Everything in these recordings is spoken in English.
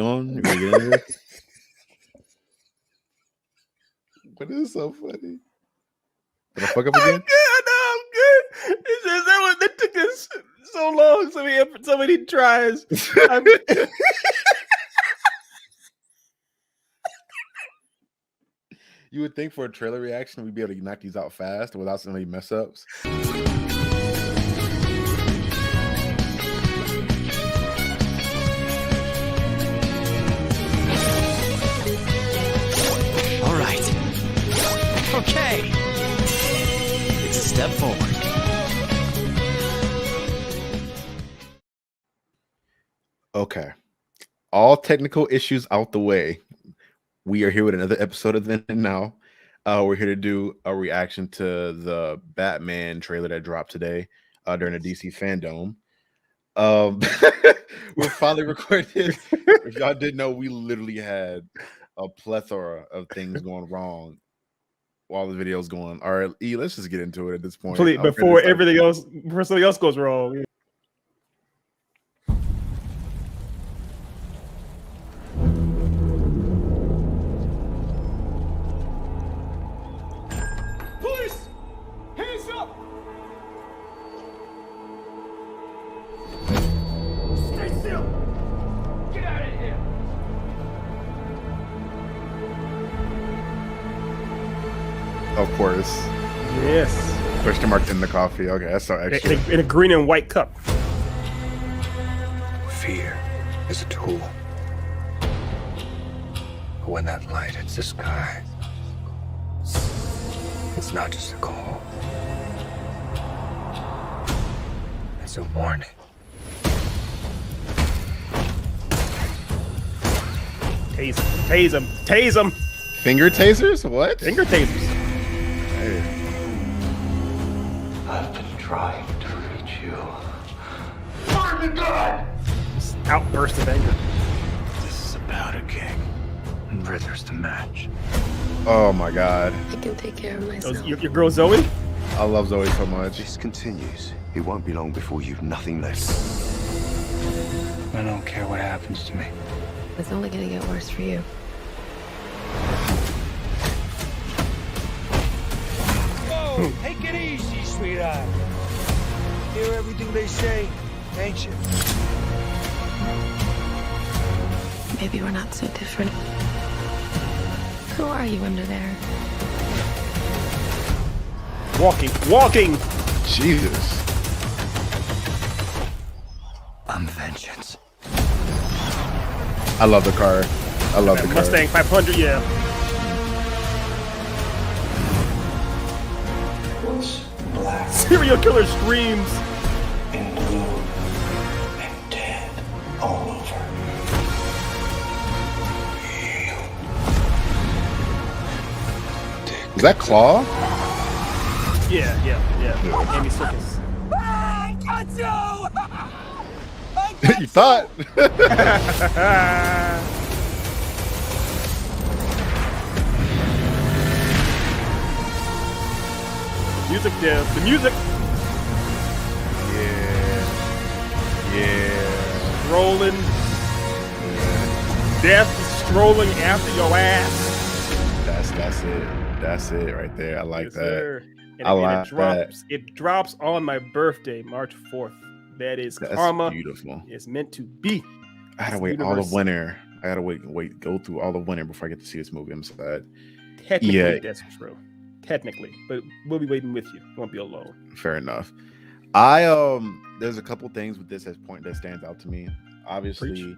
doing? You ready to get into this? But it's so funny. Did I fuck up again? I'm good. It's just that took us so long, so many tries. You would think for a trailer reaction we'd be able to knock these out fast without so many mess ups. All right. Okay. It's a step forward. Okay. All technical issues out the way. We are here with another episode of Then and Now. We're here to do a reaction to the Batman trailer that dropped today during the DC Fandome. We're finally recording. If y'all didn't know, we literally had a plethora of things going wrong while the video's going. All right, E, let's just get into it at this point. Please, before something else goes wrong. Police! Hands up! Stay still! Get out of here! Of course. Yes. Question mark in the coffee. Okay, that's so extra. In a green and white cup. Fear is a tool. But when that light hits the sky, it's not just a call. It's a warning. Tase him. Tase him. Finger tasers? What? Finger tasers. Hey. I've been trying to reach you. Fire the gun! Outburst of anger. This is about a king, and Ritter's the match. Oh my god. I can take care of myself. Your girl Zoe? I love Zoe so much. This continues. It won't be long before you've nothing left. I don't care what happens to me. It's only gonna get worse for you. Whoa, take it easy, sweetheart. Hear everything they say, ain't you? Maybe we're not so different. Who are you under there? Walking. Jesus. I'm vengeance. I love the car. I love the car. Mustang 500, yeah. What's black Serial killer screams. and blue and dead all over? Is that Claw? Yeah. Amy Circus. I got you! You thought? Music, yeah. The music. Yeah. Strolling. Death strolling after your ass. That's it right there. I like Yes, that. sir. And I again, like that. It drops on my birthday, March 4th. That is That's karma. beautiful. It's meant to be. I gotta wait all the winter. I gotta go through all the winter before I get to see this movie. I'm sad. Technically, Yeah. that's true. Technically, but we'll be waiting with you. You won't be alone. Fair enough. There's a couple things with this that stands out to me. Obviously,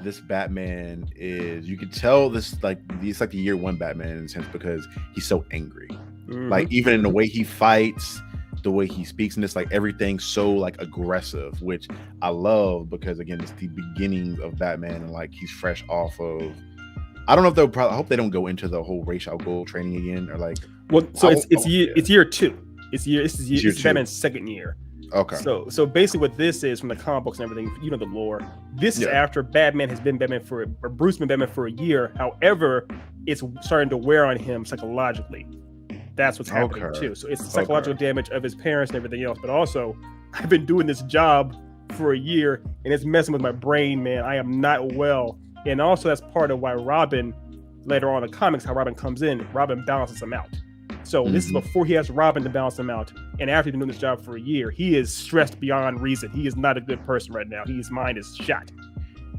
this Batman is, you can tell this it's like the year one Batman in a sense because he's so angry. Mhm. Like even in the way he fights, the way he speaks, and it's like everything's so like aggressive, which I love because again, it's the beginnings of Batman and like he's fresh off of. I don't know if they'll probably. I hope they don't go into the whole racial goal training again or like. Well, so it's year two. This Year is two. Batman's second year. Okay. So basically, what this is from the comic books and everything, you know the lore. This is after Batman has been Batman or Bruce been Batman for a year. However, it's starting to wear on him psychologically. That's what's happening too. So it's the psychological damage of his parents and everything else. But also, I've been doing this job for a year and it's messing with my brain, man. I am not well. And also that's part of why Robin, later on in the comics, how Robin comes in, Robin balances him out. So this is before he has Robin to balance him out. And after he's been doing this job for a year, he is stressed beyond reason. He is not a good person right now. His mind is shot.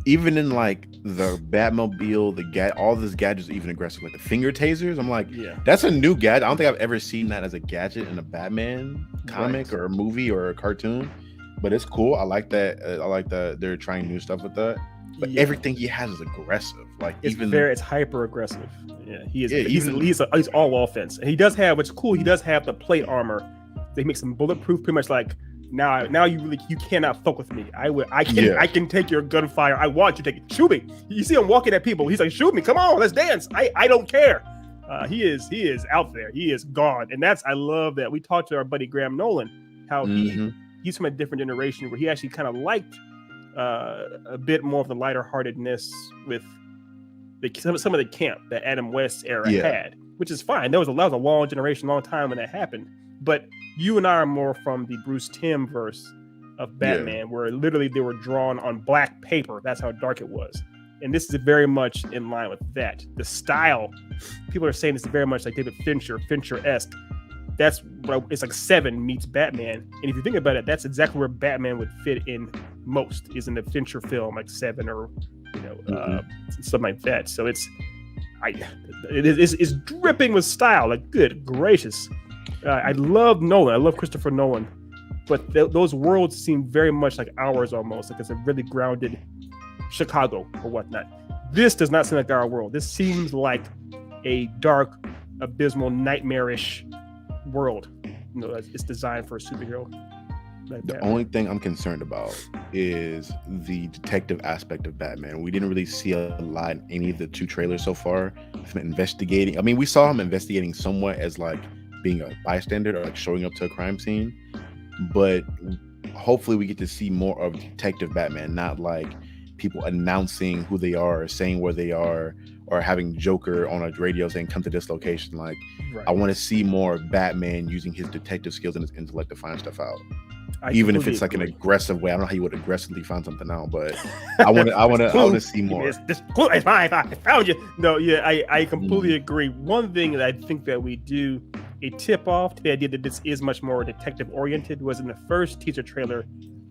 Even in like the Batmobile, all these gadgets are even aggressive, like the finger tasers. I'm like, that's a new gadget. I don't think I've ever seen that as a gadget in a Batman comic or a movie or a cartoon. But it's cool. I like that. I like that they're trying new stuff with that. But everything he has is aggressive. Like it's hyper aggressive. Yeah, he is. He's all offense, and he does have what's cool. He does have the plate armor. They make some bulletproof. Pretty much like now you cannot fuck with me. I can take your gunfire. I want you to take it. Shoot me. You see him walking at people. He's like, shoot me. Come on, let's dance. I don't care. He is out there. He is gone, and I love that. We talked to our buddy Graham Nolan how he's from a different generation where he actually kind of liked a bit more of the lighter heartedness with some of the camp that Adam West era had, which is fine. That was a long generation, long time when that happened. But you and I are more from the Bruce Timm verse of Batman, where literally they were drawn on black paper. That's how dark it was. And this is very much in line with that. The style, people are saying it's very much like David Fincher-esque. It's like Seven meets Batman. And if you think about it, that's exactly where Batman would fit in most, is in the Fincher film, like Seven or something like that. So it's dripping with style. Like, good gracious. I love Nolan. I love Christopher Nolan. But those worlds seem very much like ours almost. Like it's a really grounded Chicago or whatnot. This does not seem like our world. This seems like a dark, abysmal, nightmarish world. It's designed for a superhero. The only thing I'm concerned about is the detective aspect of Batman. We didn't really see a lot in any of the two trailers so far. Him investigating. I mean, we saw him investigating somewhat as like being a bystander or like showing up to a crime scene. But hopefully we get to see more of Detective Batman, not like people announcing who they are or saying where they are or having Joker on a radio saying come to this location. Like, I want to see more of Batman using his detective skills and his intellect to find stuff out. Even if it's like an aggressive way. I don't know how you would aggressively find something out, but I want to see more. This clue is fine. I found you. No, I completely agree. One thing that I think that we do a tip off to the idea that this is much more detective oriented was in the first teaser trailer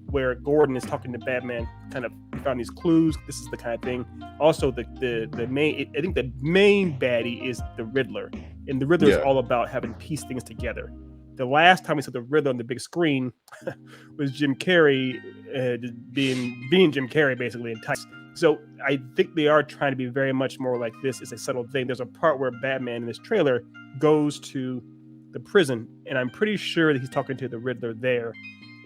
where Gordon is talking to Batman, kind of found these clues. This is the kind of thing. Also, the main baddie is the Riddler, and the Riddler is all about having pieced things together. The last time we saw the Riddler on the big screen was Jim Carrey being Jim Carrey basically in tights. So I think they are trying to be very much more like this. It's a subtle thing. There's a part where Batman in this trailer goes to the prison, and I'm pretty sure that he's talking to the Riddler there.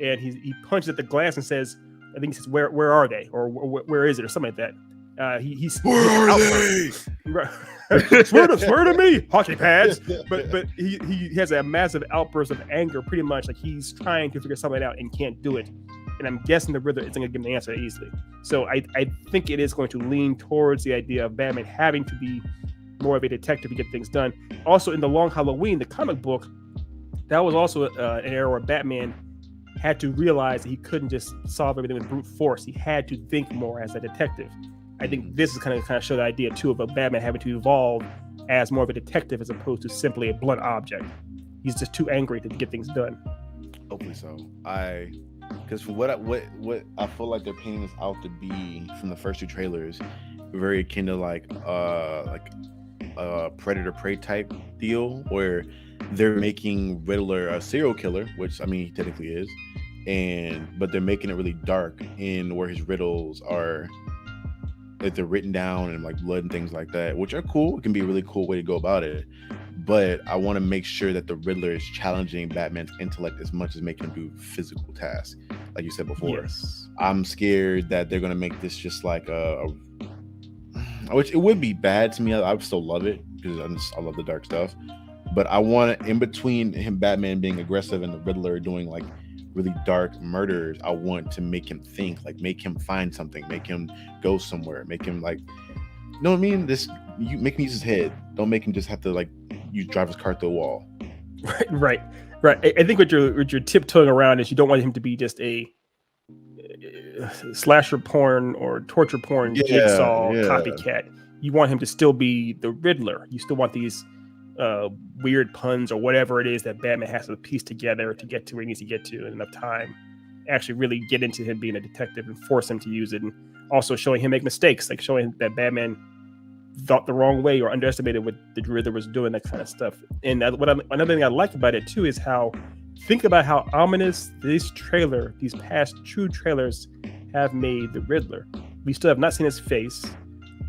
And he punches at the glass and says, I think he says, where are they? Or where is it? Or something like that. Where are they? swear to me, hockey pads. But he has a massive outburst of anger, pretty much like he's trying to figure something out and can't do it. And I'm guessing the Riddler isn't going to give him the answer easily. So I think it is going to lean towards the idea of Batman having to be more of a detective to get things done. Also, in the Long Halloween, the comic book, that was also an era where Batman had to realize that he couldn't just solve everything with brute force. He had to think more as a detective. I think this is kind of show the idea too of a Batman having to evolve as more of a detective as opposed to simply a blunt object. He's just too angry to get things done. Hopefully so. Because for what I feel like they're painting this out to be from the first two trailers, very akin to like a predator prey type deal where they're making Riddler a serial killer, which I mean he technically is, but they're making it really dark in where his riddles are, that they're written down and like blood and things like that, which are cool. It can be a really cool way to go about it. But I want to make sure that the Riddler is challenging Batman's intellect as much as making him do physical tasks, like you said before. Yes. I'm scared that they're gonna make this just like which it would be bad to me. I would still love it because I love the dark stuff. But I want to, in between him, Batman being aggressive and the Riddler doing like really dark murders, I want to make him think, like make him find something, make him go somewhere, make him like, you know what I mean? You make him use his head. Don't make him just have to like drive his car through a wall. Right. I think what you're tiptoeing around is you don't want him to be just a slasher porn or torture porn Jigsaw yeah. copycat. You want him to still be the Riddler. You still want these weird puns or whatever it is that Batman has to piece together to get to where he needs to get to in enough time. Actually really get into him being a detective and force him to use it, and also showing him make mistakes, like showing that Batman thought the wrong way or underestimated what the Riddler was doing, that kind of stuff. And another thing I like about it too is how, think about how ominous these past true trailers have made the Riddler. We still have not seen his face.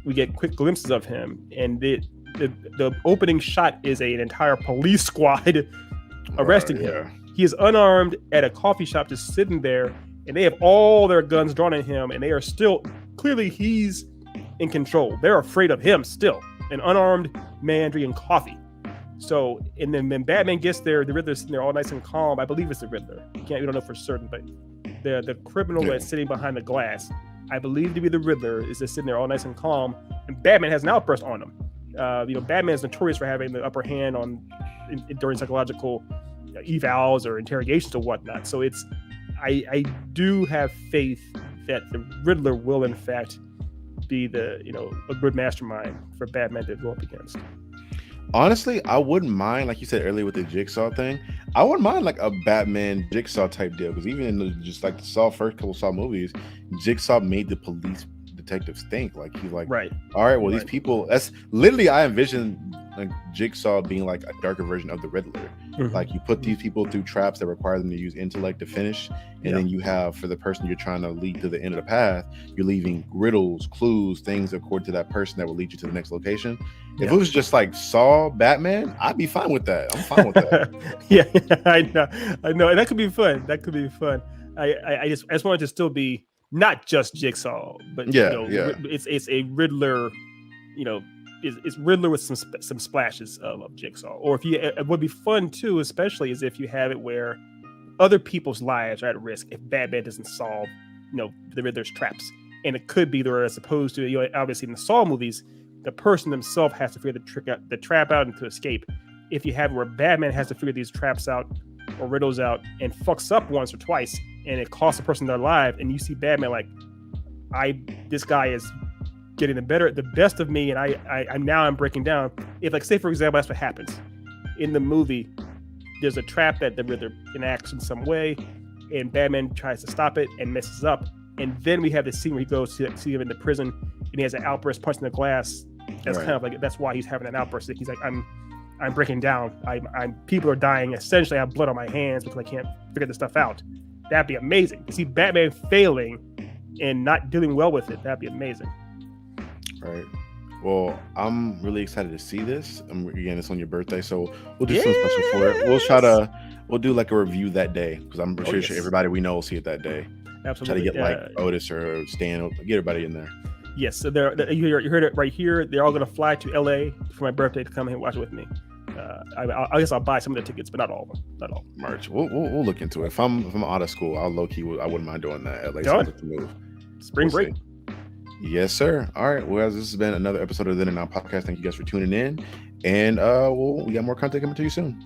We get quick glimpses of him, and the opening shot is an entire police squad arresting him. He is unarmed at a coffee shop, just sitting there, and they have all their guns drawn at him, and they are still, clearly he's in control. They're afraid of him still, an unarmed man drinking coffee. So, and then when Batman gets there, the Riddler's sitting there all nice and calm. I believe it's the Riddler. We don't know for certain, but the criminal that's sitting behind the glass, I believe to be the Riddler, is just sitting there all nice and calm, and Batman has an outburst on him. Batman is notorious for having the upper hand during psychological evals or interrogations or whatnot. So I do have faith that the Riddler will in fact be a good mastermind for Batman to go up against. Honestly, I wouldn't mind, like you said earlier with the Jigsaw thing, I wouldn't mind like a Batman Jigsaw type deal, because even in just like the first couple Saw movies, Jigsaw made the police detectives think. Like he's like, right, all right, well, these people, that's literally, I envision like Jigsaw being like a darker version of the Riddler. Like you put these people through traps that require them to use intellect to finish, and then you have, for the person you're trying to lead to the end of the path, you're leaving riddles, clues, things according to that person that will lead you to the next location. If it was just like Saw Batman, I'd be fine with that. I'm fine with that. yeah, I know, and that could be fun. I just want it to still be not just Jigsaw, but it's a Riddler, it's Riddler with some splashes of Jigsaw. Or it would be fun too, especially is if you have it where other people's lives are at risk if Batman doesn't solve the Riddler's traps. And it could be there, as opposed to obviously in the Saw movies, the person themselves has to figure the trap out and to escape. If you have where Batman has to figure these traps out or riddles out and fucks up once or twice, and it costs the person their life, and you see Batman like, this guy is getting the best of me, and I'm breaking down. If, like, say for example, that's what happens in the movie, there's a trap that the Riddler enacts in some way, and Batman tries to stop it and messes up, and then we have the scene where he goes to see him in the prison, and he has an outburst punching the glass. That's kind of like, that's why he's having an outburst. He's like, I'm breaking down. People are dying. Essentially, I have blood on my hands because I can't figure this stuff out. That'd be amazing. To see Batman failing and not doing well with it, that'd be amazing. Right. Well, I'm really excited to see this. Again, it's on your birthday, so we'll do something special for it. We'll do like a review that day, because I'm sure everybody we know will see it that day. Absolutely. Try to get like Otis or Stan, get everybody in there. Yes, so you heard it right here. They're all going to fly to LA for my birthday to come and watch it with me. I guess I'll buy some of the tickets, but not all of them. Not all. March. We'll look into it. If I'm out of school, I'll low key. I wouldn't mind doing that. LA sounds like the move. Spring break. See. Yes, sir. All right. Well, this has been another episode of the Then and Now podcast. Thank you guys for tuning in, and we got more content coming to you soon.